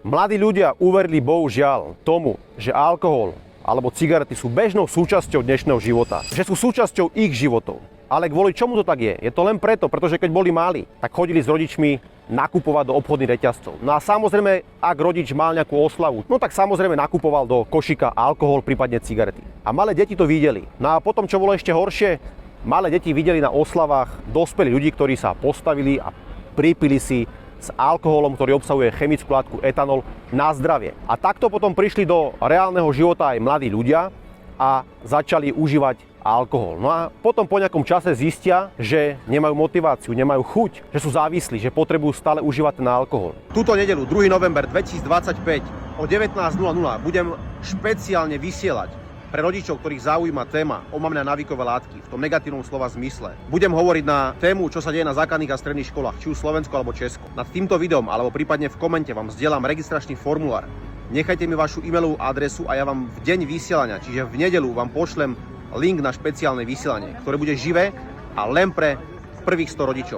Mladí ľudia uverili bohužiaľ tomu, že alkohol alebo cigarety sú bežnou súčasťou dnešného života. Že sú súčasťou ich životov. Ale kvôli čomu to tak je? Je to len preto, pretože keď boli malí, tak chodili s rodičmi nakupovať do obchodných reťazcov. No a samozrejme, ak rodič mal nejakú oslavu, no tak samozrejme nakupoval do košíka alkohol, prípadne cigarety. A malé deti to videli. No a potom, čo bolo ešte horšie, malé deti videli na oslavách dospelých ľudí, ktorí sa postavili a pripili si s alkoholom, ktorý obsahuje chemickú látku etanol, na zdravie. A takto potom prišli do reálneho života aj mladí ľudia a začali užívať alkohol. No a potom po nejakom čase zistia, že nemajú motiváciu, nemajú chuť, že sú závislí, že potrebujú stále užívať ten alkohol. Túto nedeľu, 2. november 2025 o 19:00 budem špeciálne vysielať pre rodičov, ktorých zaujíma téma omamné návykové látky v tom negatívnom slova zmysle. Budem hovoriť na tému, čo sa deje na základných a stredných školách, či už Slovensku alebo Česku. Nad týmto videom alebo prípadne v komente vám zdieľam registračný formulár. Nechajte mi vašu e-mailovú adresu a ja vám v deň vysielania, čiže v nedeľu, vám pošlem link na špeciálne vysielanie, ktoré bude živé a len pre prvých 100 rodičov.